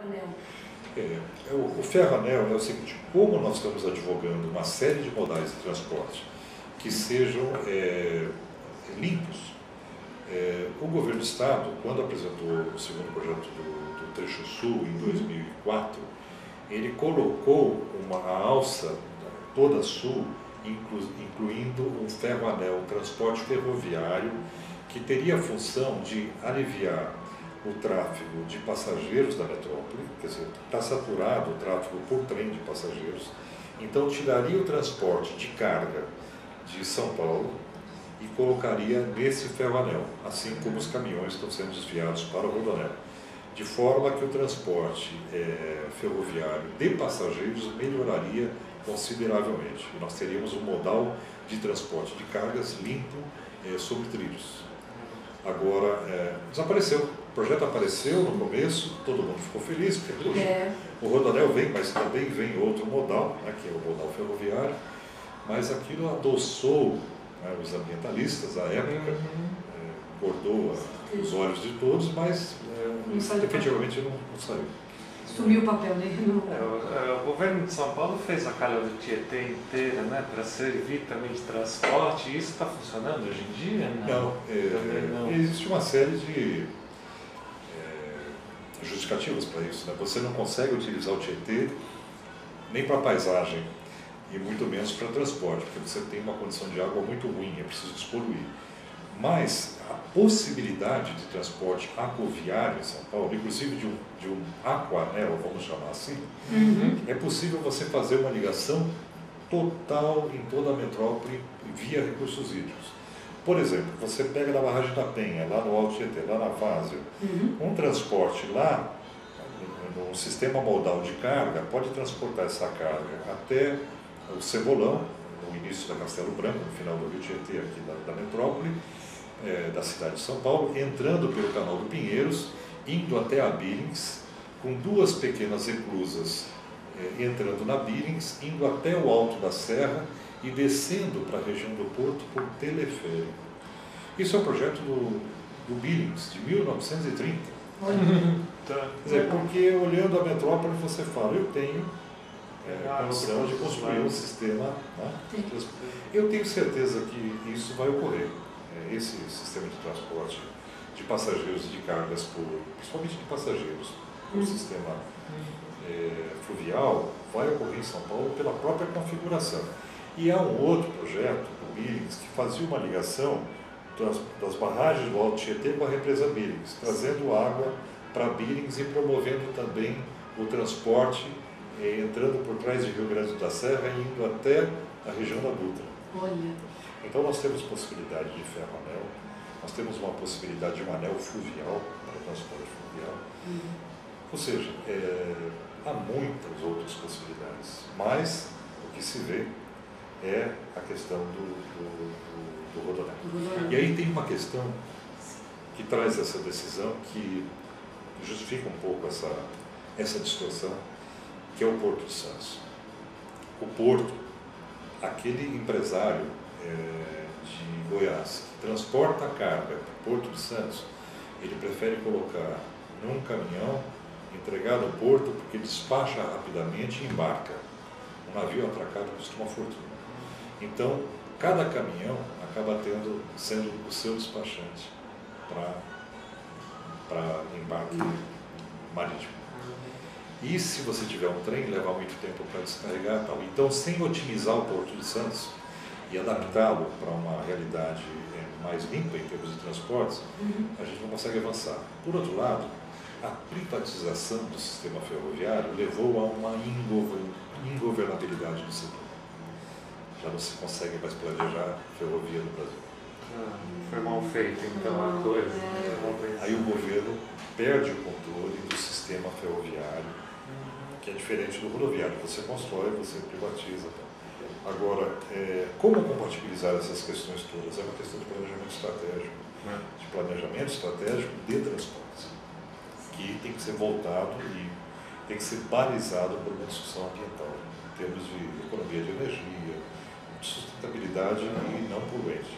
Anel. O ferro-anel é o seguinte: como nós estamos advogando uma série de modais de transporte que sejam limpos, o governo do Estado, quando apresentou o segundo projeto do Trecho Sul, em 2004, ele colocou uma alça toda sul, incluindo um ferro-anel, um transporte ferroviário, que teria a função de aliviar o tráfego de passageiros da metrópole, quer dizer, está saturado o tráfego por trem de passageiros, então tiraria o transporte de carga de São Paulo e colocaria nesse ferro-anel, assim como os caminhões estão sendo desviados para o rodoanel, de forma que o transporte ferroviário de passageiros melhoraria consideravelmente. E nós teríamos um modal de transporte de cargas limpo sobre trilhos. Agora, desapareceu. O projeto apareceu no começo, todo mundo ficou feliz, porque o rodoanel vem, mas também vem outro modal, né, que é o modal ferroviário, mas aquilo adoçou os ambientalistas à época, acordou os olhos de todos, mas efetivamente não saiu. Sumiu o papel dele. O governo de São Paulo fez a calha do Tietê inteira, né, para servir também de transporte, e isso está funcionando hoje em dia? Não, existe uma série de justificativas para isso, né? Você não consegue utilizar o Tietê nem para paisagem e muito menos para transporte, porque você tem uma condição de água muito ruim, é preciso despoluir. Mas a possibilidade de transporte aquoviário em São Paulo, inclusive de um aquanel, vamos chamar assim, é possível você fazer uma ligação total em toda a metrópole via recursos hídricos. Por exemplo, você pega na barragem da Penha, lá no Alto Tietê, lá na Várzea, um transporte lá, no sistema modal de carga, pode transportar essa carga até o Cebolão, no início da Castelo Branco, no final do Rio Tietê, aqui da metrópole, da cidade de São Paulo, entrando pelo canal do Pinheiros, indo até a Billings, com duas pequenas reclusas entrando na Billings, indo até o alto da serra e descendo para a região do Porto por teleférico. Isso é um projeto do Billings, de 1930. Quer dizer, porque olhando a metrópole você fala, eu tenho condição de construir um sistema, né? Eu tenho certeza que isso vai ocorrer. Esse sistema de transporte de passageiros e de cargas, principalmente de passageiros, o sistema fluvial, vai ocorrer em São Paulo pela própria configuração. E há um outro projeto, o Billings, que fazia uma ligação das barragens do Alto Tietê com a represa Billings, trazendo água para Billings e promovendo também o transporte, entrando por trás de Rio Grande da Serra e indo até a região da Dutra. Então nós temos possibilidade de ferro-anel, nós temos uma possibilidade de um anel fluvial, para o transporte fluvial. Ou seja, há muitas outras possibilidades, mas o que se vê é a questão do rodoanel. E aí tem uma questão que traz essa decisão, que justifica um pouco essa distorção, que é o Porto de Santos. O Porto, aquele empresário de Goiás que transporta a carga para o Porto de Santos, ele prefere colocar num caminhão, entregar no porto, porque despacha rapidamente e embarca. Um navio atracado custa uma fortuna. Então, cada caminhão acaba sendo o seu despachante para embarque marítimo. E se você tiver um trem, leva muito tempo para descarregar e tal. Então, sem otimizar o Porto de Santos e adaptá-lo para uma realidade mais limpa em termos de transportes, a gente não consegue avançar. Por outro lado, a privatização do sistema ferroviário levou a uma ingovernabilidade do setor. Já não se consegue mais planejar ferrovia no Brasil. Foi mal feito, então, a coisa. Aí o governo perde o controle do sistema ferroviário, que é diferente do rodoviário. Você constrói, você privatiza. Agora, como compatibilizar essas questões todas? É uma questão de planejamento estratégico. De planejamento estratégico de transportes, que tem que ser voltado e tem que ser balizado por uma discussão ambiental, em termos de economia de energia, de sustentabilidade e não poluente.